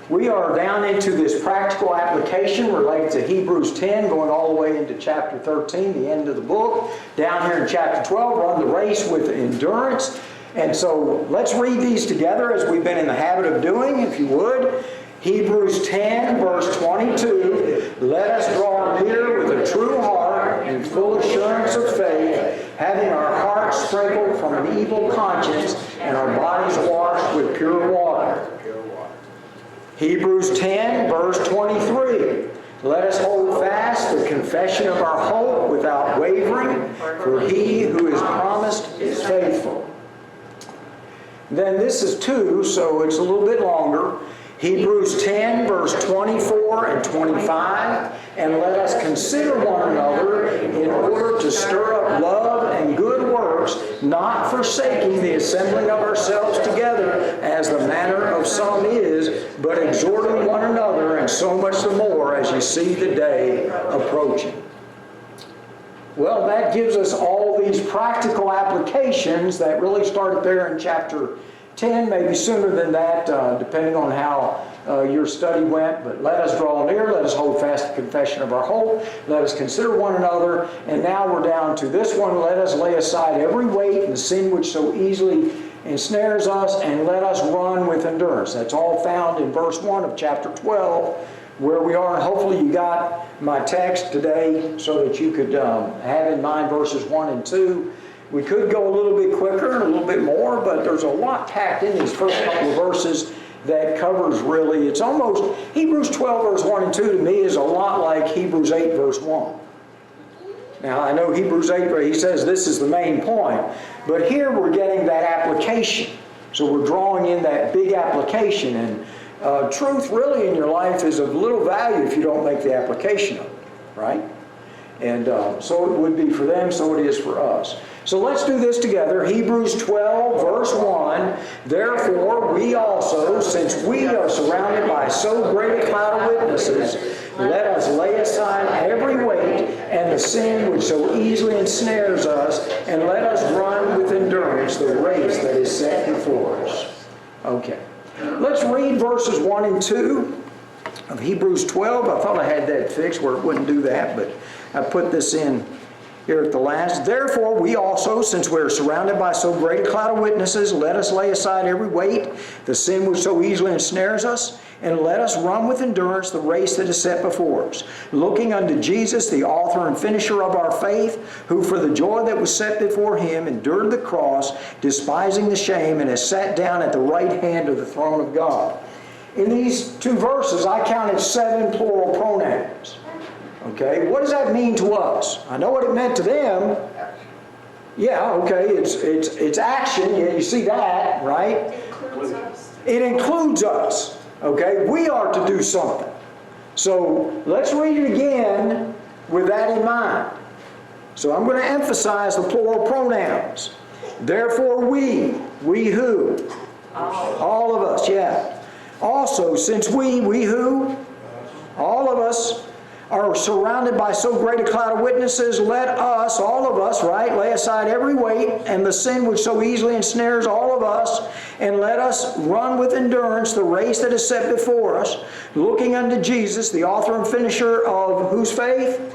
We are down into this practical application related to Hebrews 10, going all the way into chapter 13, the end of the book. Down here in chapter 12, run the race with endurance. And so let's read these together as we've been in the habit of doing, if you would. Hebrews 10, verse 22, let us draw near with a true heart and full assurance of faith, having our hearts sprinkled from an evil conscience and our bodies washed with pure water. Hebrews 10, verse 23, let us hold fast the confession of our hope without wavering, for he who is promised is faithful. Then this is 2, so it's a little bit longer. Hebrews 10, verse 24 and 25, and let us consider one another in order to stir up love and good works, not forsaking the assembling of ourselves together, as the manner of some is, but exhorting one another, and so much the more as you see the day approaching. Well, that gives us all these practical applications that really started there in chapter 10, maybe sooner than that, depending on how your study went. But let us draw near, let us hold fast the confession of our hope, let us consider one another, and now we're down to this one, let us lay aside every weight and the sin which so easily ensnares us, and let us run with endurance. That's all found in verse 1 of chapter 12, where we are. And hopefully you got my text today so that you could have in mind verses 1 and 2. We could go a little bit quicker and a little bit more, but there's a lot packed in these first couple of verses that covers really, it's almost, Hebrews 12 verse 1 and 2 to me is a lot like Hebrews 8 verse 1. Now I know Hebrews 8, he says this is the main point, but here we're getting that application. So we're drawing in that big application, and truth really in your life is of little value if you don't make the application of it, right? And so it would be for them, so it is for us. So let's do this together. Hebrews 12, verse 1. Therefore, we also, since we are surrounded by so great a cloud of witnesses, let us lay aside every weight and the sin which so easily ensnares us, and let us run with endurance the race that is set before us. Okay. Let's read verses 1 and 2 of Hebrews 12. I thought I had that fixed where it wouldn't do that, but I put this in here at the last. Therefore, we also, since we are surrounded by so great a cloud of witnesses, let us lay aside every weight, the sin which so easily ensnares us, and let us run with endurance the race that is set before us, looking unto Jesus, the author and finisher of our faith, who for the joy that was set before him endured the cross, despising the shame, and has sat down at the right hand of the throne of God. In these 2 verses, I counted 7 plural pronouns. Okay, what does that mean to us? I know what it meant to them. Yeah, okay, it's action. Yeah, you see that, right? It includes us. It includes us. Okay, we are to do something. So let's read it again with that in mind. So I'm going to emphasize the plural pronouns. Therefore we who? All of us, yeah. Also, since we who? All of us are surrounded by so great a cloud of witnesses, let us, all of us, right, lay aside every weight and the sin which so easily ensnares all of us, and let us run with endurance the race that is set before us, looking unto Jesus, the author and finisher of whose faith?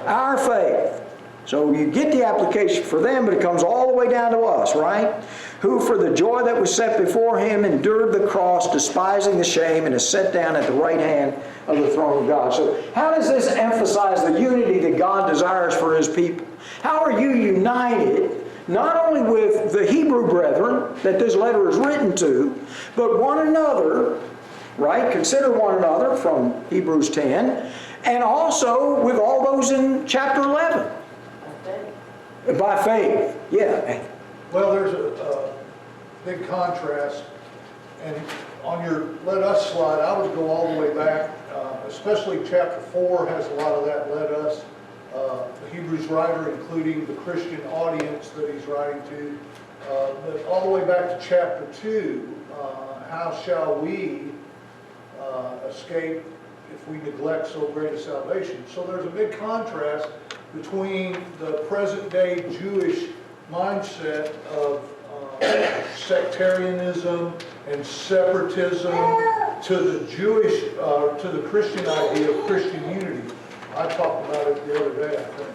Our faith. So you get the application for them, but it comes all the way down to us, right? Who for the joy that was set before him endured the cross, despising the shame, and is set down at the right hand of the throne of God. So how does this emphasize the unity that God desires for his people? How are you united, not only with the Hebrew brethren that this letter is written to, but one another, right? Consider one another from Hebrews 10, and also with all those in chapter 11. By faith, yeah. Well, there's a big contrast, and on your Let Us slide, I would go all the way back, especially chapter 4 has a lot of that Let Us. The Hebrews writer, including the Christian audience that he's writing to, but all the way back to chapter 2, how shall we escape if we neglect so great a salvation? So there's a big contrast between the present day Jewish mindset of sectarianism and separatism to the Jewish, to the Christian idea of Christian unity. I talked about it the other day, I think.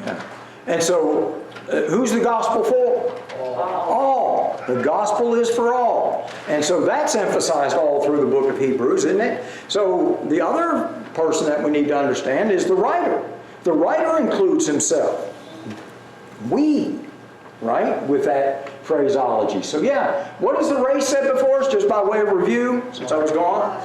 Yeah. And so, who's the gospel for? All. The gospel is for all. And so that's emphasized all through the book of Hebrews, isn't it? So the other person that we need to understand is the writer. The writer includes himself. We, right, with that phraseology. So yeah, what has the race said before us, just by way of review, since I was gone?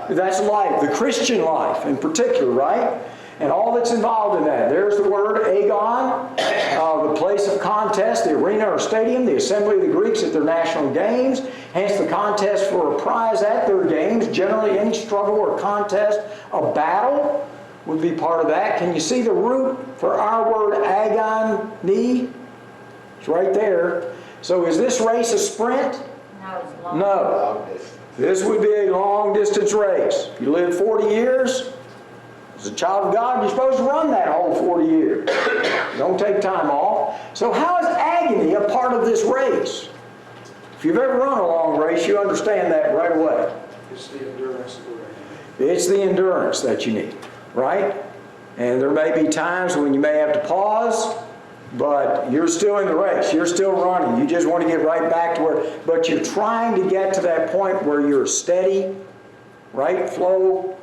That's life, the Christian life in particular, right? And all that's involved in that. There's the word agon, the place of contest, the arena or stadium, the assembly of the Greeks at their national games, hence the contest for a prize at their games. Generally any struggle or contest, a battle would be part of that. Can you see the root for our word agony? It's right there. So is this race a sprint? No, it's long. No. This would be a long distance race. If you live 40 years, as a child of God, you're supposed to run that whole 40 years. Don't take time off. So how is agony a part of this race? If you've ever run a long race, you understand that right away. It's the endurance of the race. It's the endurance that you need, right? And there may be times when you may have to pause, but you're still in the race. You're still running. You just want to get right back to where, but you're trying to get to that point where you're steady, right flow,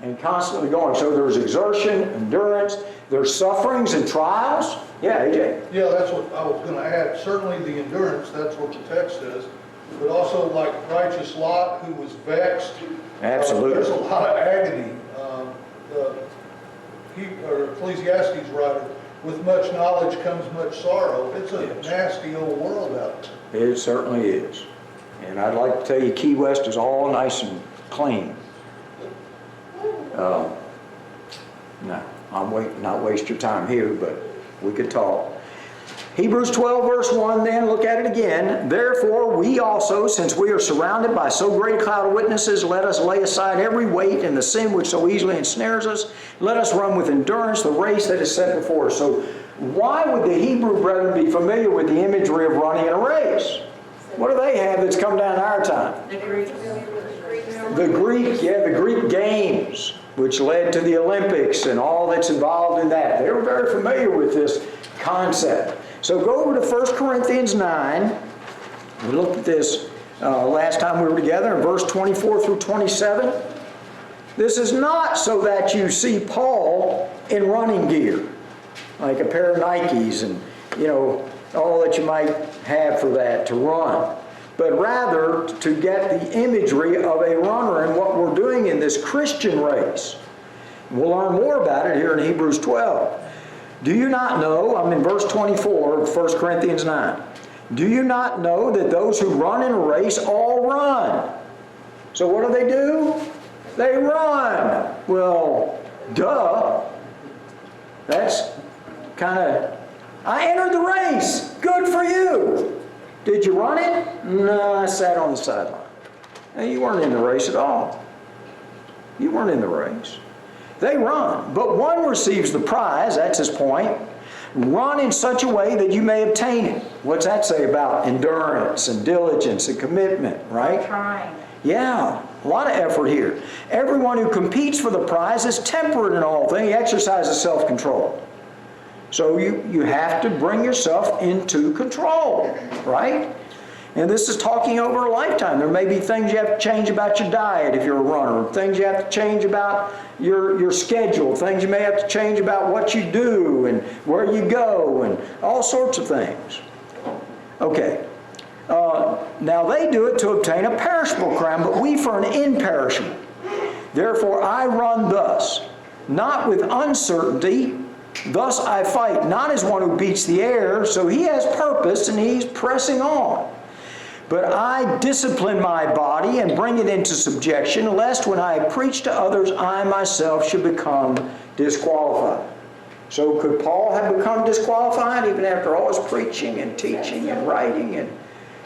and constantly going. So there's exertion, endurance, there's sufferings and trials. Yeah, AJ. Yeah, that's what I was going to add. Certainly the endurance, that's what the text says. But also like righteous Lot, who was vexed. Absolutely. There's a lot of agony. The Ecclesiastes writer, with much knowledge comes much sorrow. It's a nasty old world out there. It certainly is. And I'd like to tell you, Key West is all nice and clean. No, not waste your time here, but we could talk. Hebrews 12 verse 1 then, look at it again. Therefore we also, since we are surrounded by so great a cloud of witnesses, let us lay aside every weight and the sin which so easily ensnares us. Let us run with endurance the race that is set before us. So why would the Hebrew brethren be familiar with the imagery of running in a race? What do they have that's come down to our time? The Greeks. The Greek games, which led to the Olympics and all that's involved in that. They were very familiar with this concept. So go over to 1 Corinthians 9. We looked at this last time we were together in verse 24 through 27. This is not so that you see Paul in running gear, like a pair of Nikes and, all that you might have for that to run. But rather to get the imagery of a runner and what we're doing in this Christian race. We'll learn more about it here in Hebrews 12. Do you not know, I'm in verse 24 of 1 Corinthians 9. Do you not know that those who run in a race all run? So what do? They run. Well, duh. That's kind of, I entered the race. Good for you. Did you run it? No, I sat on the sideline. Now, you weren't in the race at all. You weren't in the race. They run, but one receives the prize, that's his point. Run in such a way that you may obtain it. What's that say about endurance and diligence and commitment, right? Trying. Yeah, a lot of effort here. Everyone who competes for the prize is temperate in all things. He exercises self-control. So you have to bring yourself into control, right? And this is talking over a lifetime. There may be things you have to change about your diet if you're a runner, things you have to change about your schedule, things you may have to change about what you do and where you go and all sorts of things. Okay. Now they do it to obtain a perishable crown, but we for an imperishable. Therefore I run thus, not with uncertainty. Thus I fight, not as one who beats the air, so he has purpose and he's pressing on. But I discipline my body and bring it into subjection, lest when I preach to others, I myself should become disqualified. So could Paul have become disqualified even after all his preaching and teaching and writing? And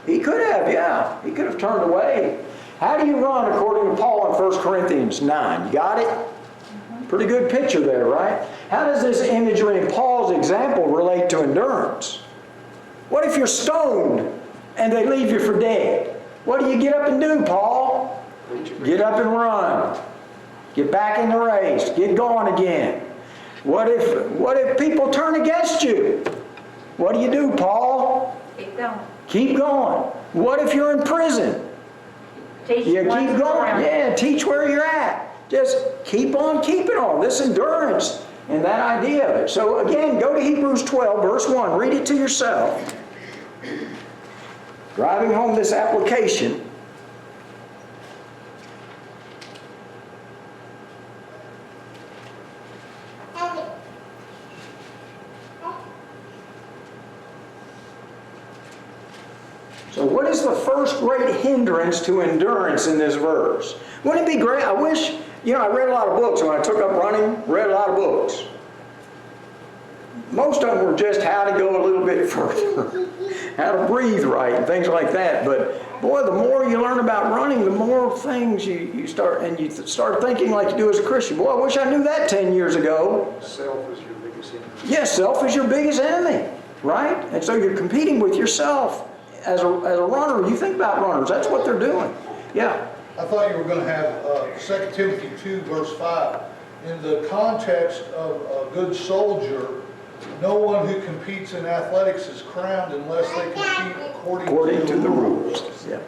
he could have, yeah. He could have turned away. How do you run according to Paul in 1 Corinthians 9? You got it? Pretty good picture there, right? How does this imagery in Paul's example relate to endurance? What if you're stoned and they leave you for dead. What do you get up and do, Paul? Get up and run. Get back in the race. Get going again. What if people turn against you? What do you do, Paul? Keep going. Keep going. What if you're in prison? Teach You ones keep going. around. Yeah, teach where you're at. Just keep on keeping on. This endurance and that idea of it. So again, go to Hebrews 12, verse 1. Read it to yourself. Driving home this application. So what is the first great hindrance to endurance in this verse? Wouldn't it be great? I wish, I read a lot of books when I took up running, read a lot of books. Most of them were just how to go a little bit further, how to breathe right and things like that. But boy, the more you learn about running, the more things you start, and you start thinking like you do as a Christian. Boy, I wish I knew that 10 years ago. Self is your biggest enemy. Yes, self is your biggest enemy, right? And so you're competing with yourself. As a runner, you think about runners, that's what they're doing. Yeah. I thought you were going to have 2 Timothy 2, verse 5. In the context of a good soldier, no one who competes in athletics is crowned unless they compete according To the rules. Yeah.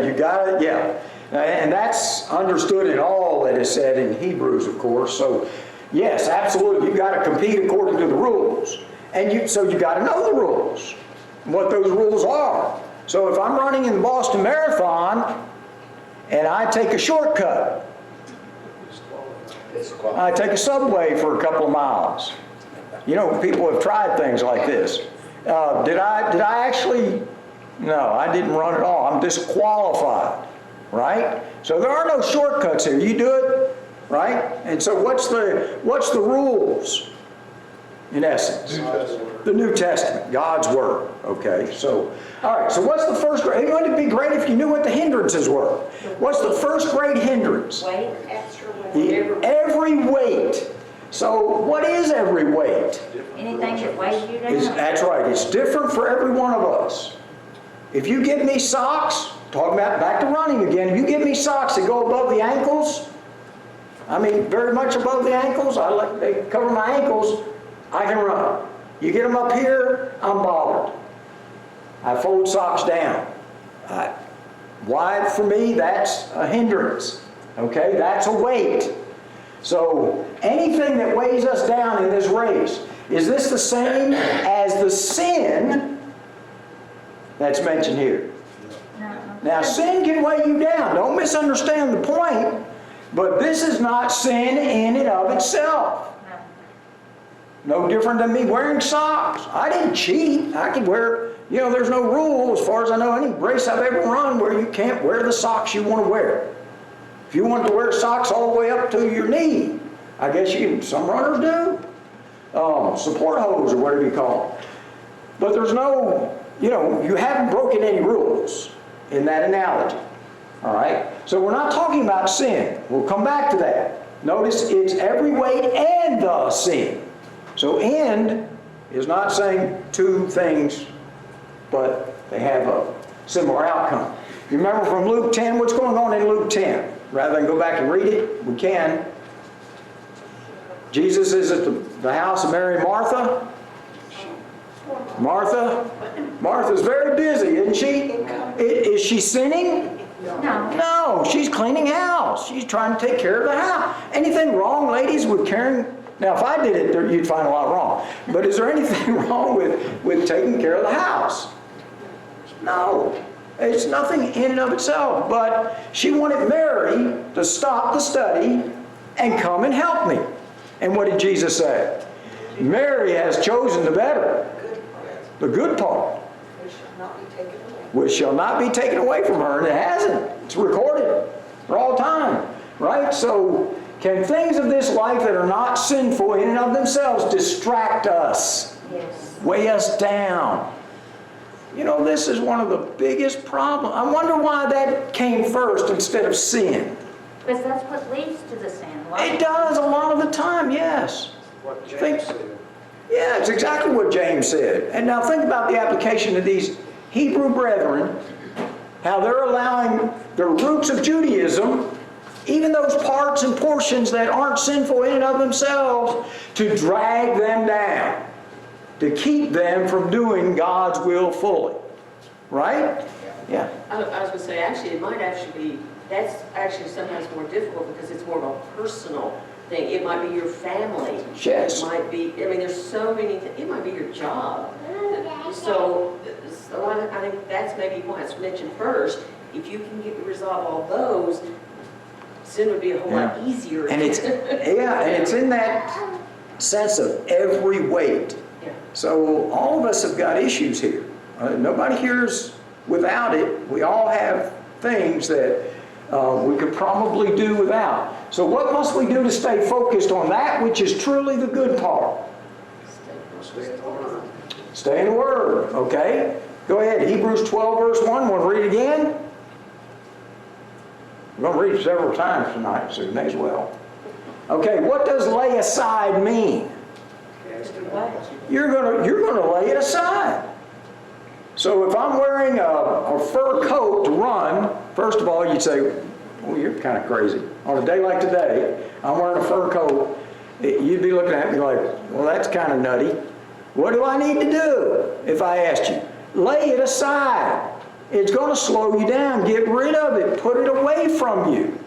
You got it, yeah. And that's understood in all that is said in Hebrews, of course. So, yes, absolutely, you got to compete according to the rules. And so you got to know the rules, what those rules are. So if I'm running in the Boston Marathon and I take a shortcut, I take a subway for a couple of miles. People have tried things like this. Did I actually? No, I didn't run at all. I'm disqualified, right? So there are no shortcuts here. You do it, right? And so what's the rules? In essence, the New Testament, God's Word. Okay, so, all right, so what's the first great, it would be great if you knew what the hindrances were. What's the first great hindrance? Weight, extra weight. Every weight. So, what is every weight? Anything that weighs you down. That's right, it's different for every one of us. If you give me socks, talking about back to running again, if you give me socks that go above the ankles, very much above the ankles, they cover my ankles, I can run. You get them up here, I'm bothered. I fold socks down. Why, for me, that's a hindrance. Okay, that's a weight. So anything that weighs us down in this race, is this the same as the sin that's mentioned here? No. Now, sin can weigh you down. Don't misunderstand the point. But this is not sin in and of itself. No different than me wearing socks. I didn't cheat. I could wear, there's no rule, as far as I know, any race I've ever run where you can't wear the socks you want to wear. If you want to wear socks all the way up to your knee, I guess some runners do. Support hose or whatever you call them. But there's no, you haven't broken any rules in that analogy. All right? So we're not talking about sin. We'll come back to that. Notice it's every weight and the sin. So "and" is not saying two things, but they have a similar outcome. You remember from Luke 10, what's going on in Luke 10? Rather than go back and read it, we can. Jesus is at the house of Mary and Martha. Martha's very busy, isn't she? Is she sinning? No. No, she's cleaning house. She's trying to take care of the house. Anything wrong, ladies, with carrying? Now, if I did it, you'd find a lot wrong. But is there anything wrong with taking care of the house? No. It's nothing in and of itself. But she wanted Mary to stop the study and come and help me. And what did Jesus say? Mary has chosen the better, the good part, which shall not be taken away from her. And it hasn't. It's recorded for all time. Right? So, can things of this life that are not sinful in and of themselves distract us? Yes. Weigh us down? This is one of the biggest problems. I wonder why that came first instead of sin. Because that's what leads to the sin. It does a lot of the time, yes. What James said. Yeah, it's exactly what James said. And now think about the application of these Hebrew brethren, how they're allowing the roots of Judaism, even those parts and portions that aren't sinful in and of themselves, to drag them down, to keep them from doing God's will fully. Right? Yeah. I was going to say, actually, it might actually be, that's actually sometimes more difficult because it's more of a personal thing. It might be your family. Yes. It might be, I mean, there's so many things. It might be your job. So a lot of, I think that's maybe why it's mentioned first. If you can get to resolve all those, sin would be a whole lot easier. And it's, yeah, and it's in that sense of every weight. Yeah. So all of us have got issues here. Nobody here is without it. We all have things that we could probably do without. So what must we do to stay focused on that which is truly the good part? Stay in the Word. Stay in the Word, okay? Go ahead, Hebrews 12 verse 1, want to read it again? We're going to read it several times tonight, so you may as well. Okay, what does lay aside mean? You're going to lay it aside. So if I'm wearing a fur coat to run, first of all, you'd say, well, you're kind of crazy. On a day like today, I'm wearing a fur coat. You'd be looking at me like, well, that's kind of nutty. What do I need to do if I asked you? Lay it aside. It's going to slow you down. Get rid of it. Put it away from you.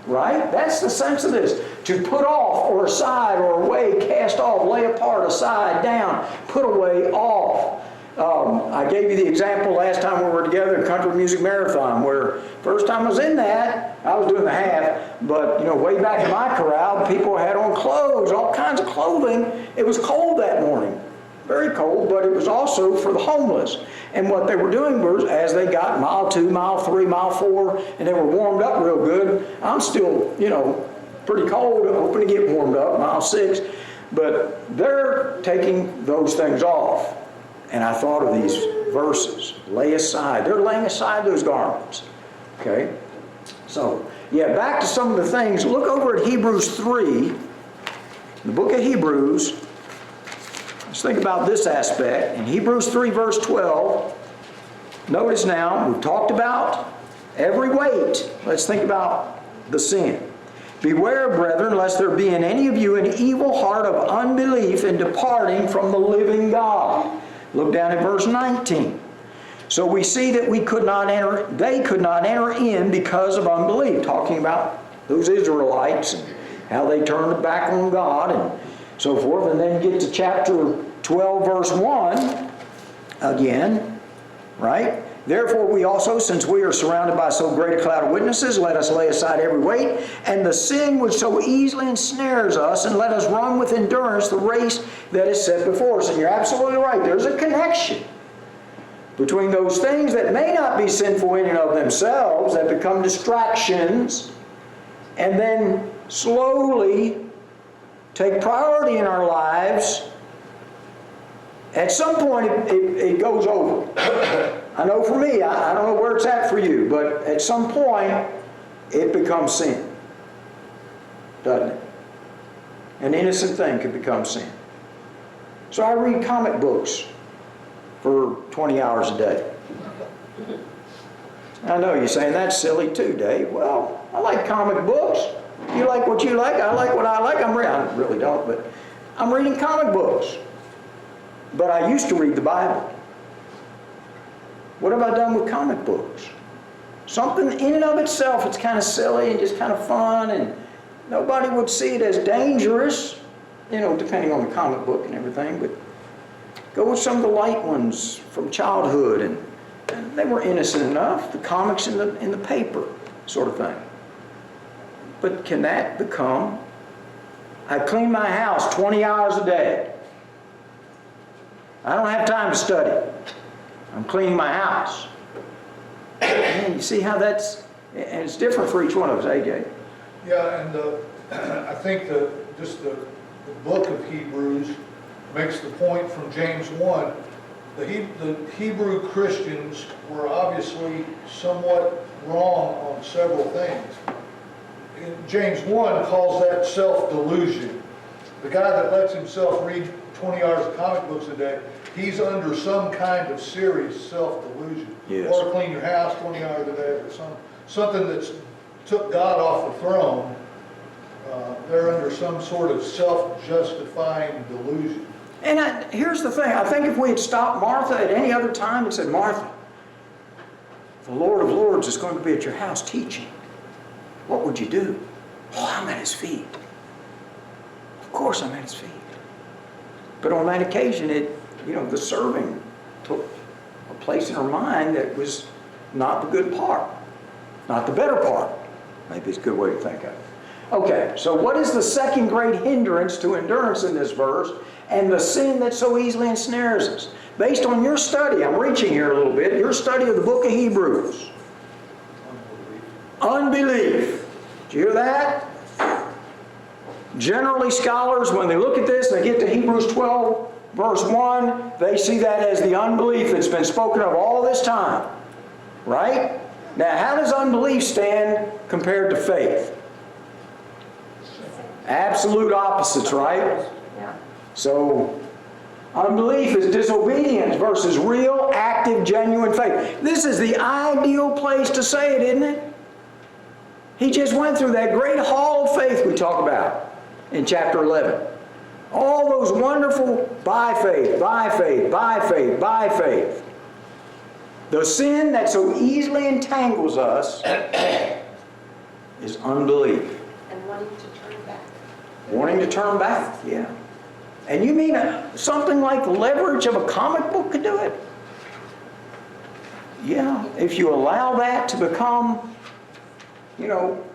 Right? That's the sense of this. To put off or aside or away, cast off, lay apart, aside, down, put away, off. I gave you the example last time we were together at Country Music Marathon, where first time I was in that, I was doing the half, but way back in my corral, people had on clothes, all kinds of clothing. It was cold that morning, very cold, but it was also for the homeless. And what they were doing was, as they got mile 2, mile 3, mile 4, and they were warmed up real good, I'm still, pretty cold, hoping to get warmed up, mile 6, but they're taking those things off. And I thought of these verses, lay aside. They're laying aside those garments. Okay? So, yeah, back to some of the things. Look over at Hebrews 3, the book of Hebrews. Let's think about this aspect. In Hebrews 3, verse 12, notice now, we've talked about every weight. Let's think about the sin. Beware, brethren, lest there be in any of you an evil heart of unbelief in departing from the living God. Look down at verse 19. So we see that they could not enter in because of unbelief. Talking about those Israelites and how they turned back on God and so forth. And then get to chapter 12, verse 1 again, right? Therefore we also, since we are surrounded by so great a cloud of witnesses, let us lay aside every weight and the sin which so easily ensnares us, and let us run with endurance the race that is set before us. And you're absolutely right. There's a connection between those things that may not be sinful in and of themselves, that become distractions, and then slowly take priority in our lives. At some point it goes over. I know for me, I don't know where it's at for you, but at some point it becomes sin. Doesn't it? An innocent thing can become sin. So I read comic books for 20 hours a day. I know you're saying that's silly too, Dave. Well, I like comic books. You like what you like, I like what I like. I really don't, but I'm reading comic books. But I used to read the Bible. What have I done with comic books? Something in and of itself, it's kind of silly and just kind of fun, and nobody would see it as dangerous, depending on the comic book and everything, but go with some of the light ones from childhood, and they were innocent enough, the comics in the paper sort of thing. But can that become, I clean my house 20 hours a day. I don't have time to study. I'm cleaning my house. And you see how that's, and it's different for each one of us, AJ. Yeah, and I think the book of Hebrews makes the point from James 1. The Hebrew Christians were obviously somewhat wrong on several things. James 1 calls that self-delusion. The guy that lets himself read 20 hours of comic books a day, he's under some kind of serious self-delusion. Yes. Or clean your house 20 hours a day, or something that's took God off the throne. They're under some sort of self-justifying delusion. And here's the thing. I think if we had stopped Martha at any other time and said, Martha, the Lord of Lords is going to be at your house teaching, what would you do? Oh, I'm at his feet. Of course I'm at his feet. But on that occasion, the serving took a place in her mind that was not the good part, not the better part. Maybe it's a good way to think of it. Okay, so what is the second great hindrance to endurance in this verse, and the sin that so easily ensnares us? Based on your study, I'm reaching here a little bit, your study of the book of Hebrews. Unbelief. Did you hear that? Generally, scholars, when they look at this, they get to Hebrews 12, verse 1, they see that as the unbelief that's been spoken of all this time. Right? Now, how does unbelief stand compared to faith? Absolute opposites, right? Yeah. So, unbelief is disobedience versus real, active, genuine faith. This is the ideal place to say it, isn't it? He just went through that great hall of faith we talk about in chapter 11. All those wonderful by faith, by faith, by faith, by faith. The sin that so easily entangles us is unbelief. And wanting to turn back. Wanting to turn back, yeah. And you mean something like the leverage of a comic book could do it? Yeah, if you allow that to become,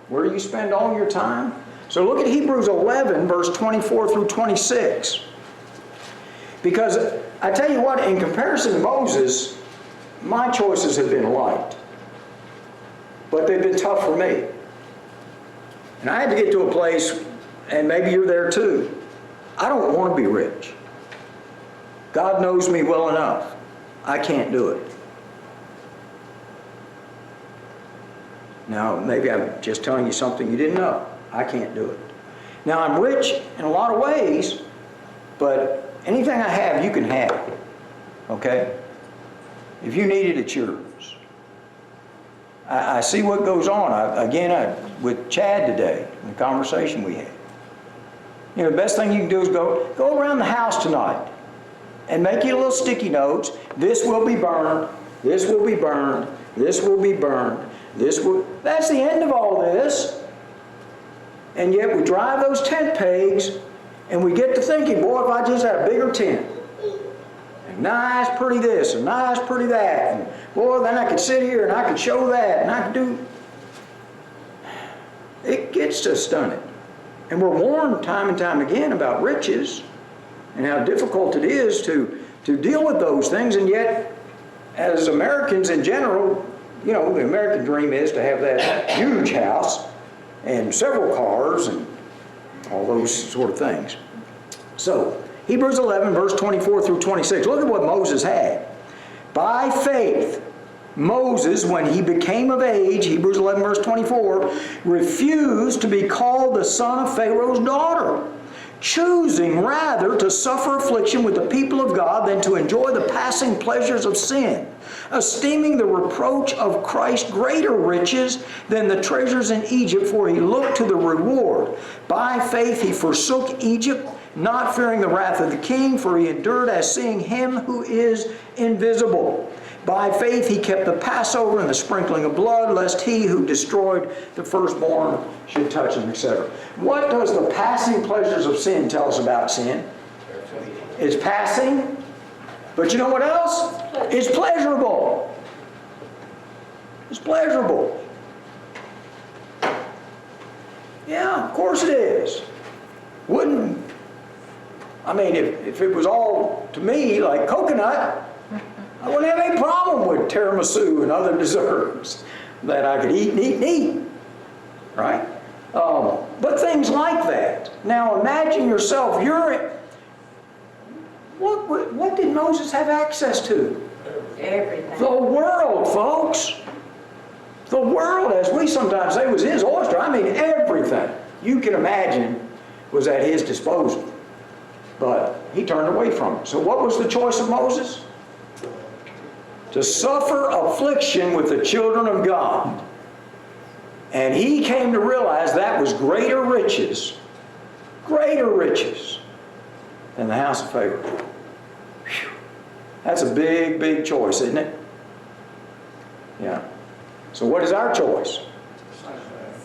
where you spend all your time. So look at Hebrews 11, verse 24 through 26. Because I tell you what, in comparison to Moses, my choices have been light. But they've been tough for me. And I had to get to a place, and maybe you're there too, I don't want to be rich. God knows me well enough. I can't do it. Now, maybe I'm just telling you something you didn't know. I can't do it. Now, I'm rich in a lot of ways, but anything I have, you can have. Okay? If you need it, it's yours. I see what goes on. With Chad today, the conversation we had. The best thing you can do is go around the house tonight and make you little sticky notes. This will be burned. This will be burned. This will be burned. That's the end of all this. And yet we drive those tent pegs and we get to thinking, boy, if I just had a bigger tent. And nice, pretty this, and nice, pretty that. And boy, then I could sit here and I could show that, and I could do. It gets us stunted. And we're warned time and time again about riches and how difficult it is to deal with those things. And yet, as Americans in general, the American dream is to have that huge house and several cars and all those sort of things. So, Hebrews 11, verse 24 through 26. Look at what Moses had. By faith, Moses, when he became of age, Hebrews 11, verse 24, refused to be called the son of Pharaoh's daughter, choosing rather to suffer affliction with the people of God than to enjoy the passing pleasures of sin, esteeming the reproach of Christ greater riches than the treasures in Egypt, for he looked to the reward. By faith he forsook Egypt, not fearing the wrath of the king, for he endured as seeing him who is invisible. By faith he kept the Passover and the sprinkling of blood, lest he who destroyed the firstborn should touch him, etc. What does the passing pleasures of sin tell us about sin? It's passing, but you know what else? It's pleasurable. It's pleasurable. Yeah, of course it is. If it was all to me like coconut, I wouldn't have any problem with tiramisu and other desserts that I could eat and eat and eat. Right? But things like that. Now imagine yourself, what did Moses have access to? Everything. The world, folks. The world, as we sometimes say, was his oyster. Everything you can imagine was at his disposal. But he turned away from it. So what was the choice of Moses? To suffer affliction with the children of God. And he came to realize that was greater riches than the house of Pharaoh. Whew. That's a big, big choice, isn't it? Yeah. So what is our choice?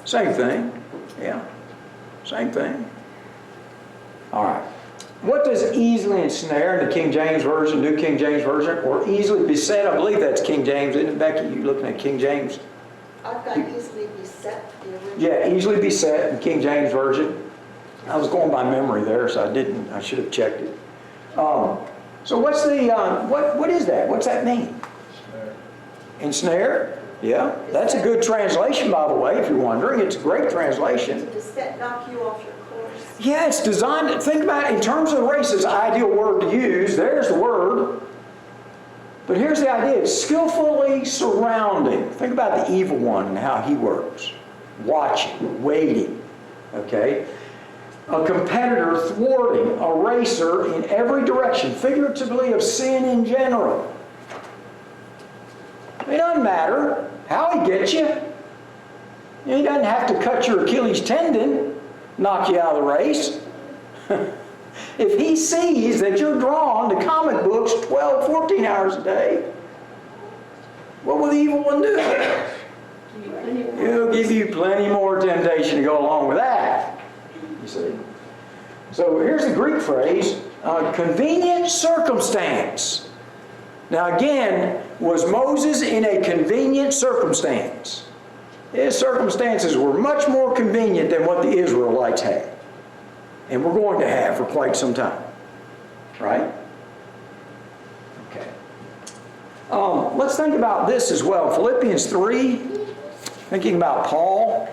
Same thing. Yeah. Same thing. All right. What does easily ensnare in the King James Version, New King James Version, or easily beset? I believe that's King James, isn't it, Becky? You looking at King James? I've got easily beset, the original. Yeah, easily beset in King James Version. I was going by memory there, so I should have checked it. So what's the, what is that? What's that mean? Ensnare? Yeah, that's a good translation, by the way, if you're wondering. It's a great translation. Beset, knock you off your course. Yeah, it's designed, think about it, in terms of the race, it's an ideal word to use. There's the word. But here's the idea. It's skillfully surrounding. Think about the evil one and how he works. Watching, waiting, okay? A competitor thwarting a racer in every direction, figuratively of sin in general. It doesn't matter how he gets you. He doesn't have to cut your Achilles tendon, knock you out of the race. If he sees that you're drawn to comic books 12, 14 hours a day, what will the evil one do? He'll give you plenty more temptation to go along with that. You see? So here's the Greek phrase, convenient circumstance. Now again, was Moses in a convenient circumstance? His circumstances were much more convenient than what the Israelites had. And we're going to have for quite some time. Right? Okay. Let's think about this as well. Philippians 3, thinking about Paul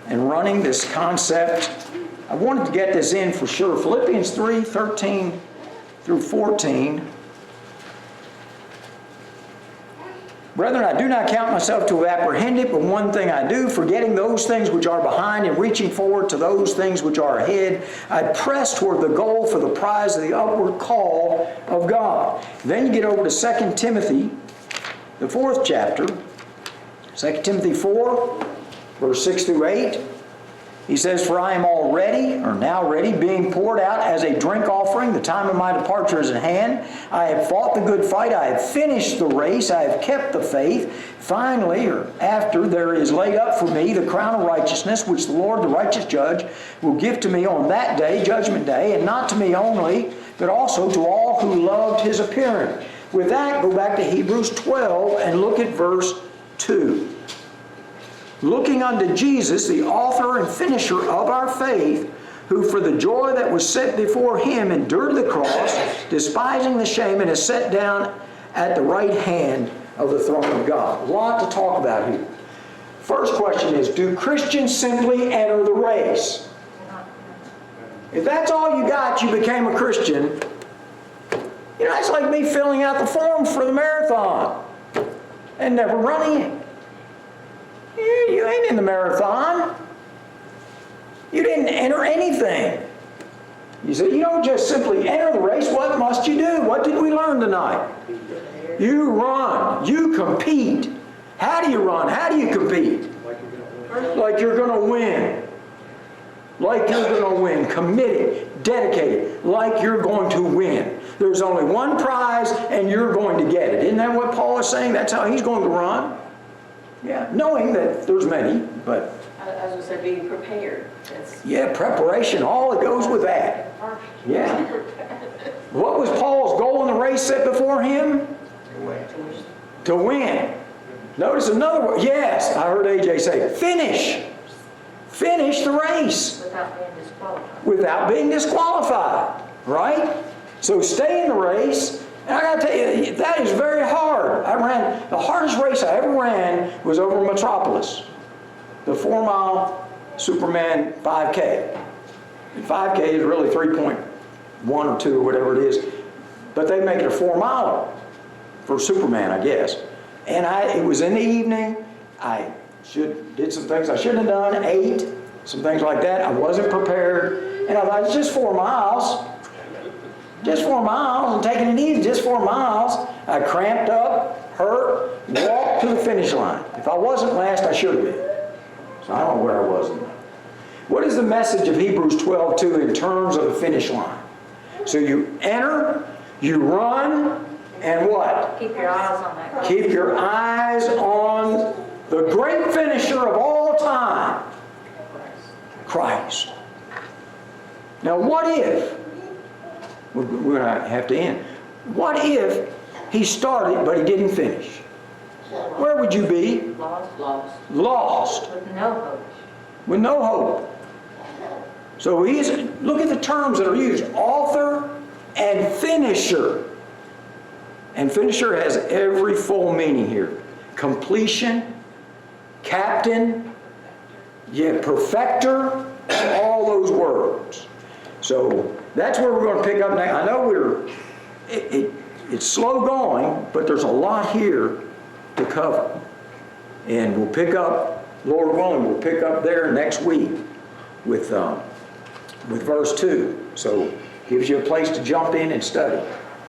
and running this concept. I wanted to get this in for sure. Philippians 3, 13 through 14. Brethren, I do not count myself to have apprehended, but one thing I do, forgetting those things which are behind and reaching forward to those things which are ahead, I press toward the goal for the prize of the upward call of God. Then you get over to 2 Timothy, the 4th chapter. 2 Timothy 4, verse 6 through 8. He says, for I am already, or now ready, being poured out as a drink offering. The time of my departure is at hand. I have fought the good fight. I have finished the race. I have kept the faith. Finally, or after, there is laid up for me the crown of righteousness, which the Lord, the righteous judge, will give to me on that day, judgment day, and not to me only, but also to all who loved his appearing. With that, go back to Hebrews 12 and look at verse 2. Looking unto Jesus, the author and finisher of our faith, who for the joy that was set before him endured the cross, despising the shame, and is set down at the right hand of the throne of God. A lot to talk about here. First question is, do Christians simply enter the race? If that's all you got, you became a Christian. You know, it's like me filling out the form for the marathon and never running it. You ain't in the marathon. You didn't enter anything. You say, you don't just simply enter the race. What must you do? What did we learn tonight? You run. You compete. How do you run? How do you compete? Like you're going to win. Like you're going to win. Committed. Dedicated. Like you're going to win. There's only one prize and you're going to get it. Isn't that what Paul is saying? That's how he's going to run. Yeah, knowing that there's many, but... I was going to say being prepared. Yeah, preparation, all that goes with that. Yeah. What was Paul's goal in the race set before him? To win. Notice another word. Yes, I heard AJ say, finish. Finish the race. Without being disqualified. Without being disqualified. Right? So stay in the race. And I got to tell you, that is very hard. The hardest race I ever ran was over Metropolis. The 4-mile Superman 5K. And 5K is really 3.1 or 2 or whatever it is. But they make it a 4-miler for Superman, I guess. And it was in the evening. I did some things I shouldn't have done, ate, some things like that. I wasn't prepared, and I thought, it's just 4 miles. Just 4 miles, and taking it easy, just 4 miles. I cramped up, hurt, walked to the finish line. If I wasn't last, I should have been. So I don't know where I was. What is the message of Hebrews 12:2 in terms of the finish line? So you enter, you run, and what? Keep your eyes on that. Keep your eyes on the great finisher of all time, Christ. Now what if, we're going to have to end, what if he started but he didn't finish? Where would you be? Lost. Lost, With no hope. with no hope. So look at the terms that are used, author and finisher. And finisher has every full meaning here. Completion, captain, perfecter, all those words. So that's where we're going to pick up next. I know it's slow going, but there's a lot here to cover. And we'll pick up, Lord willing, we'll pick up there next week with verse 2. So gives you a place to jump in and study.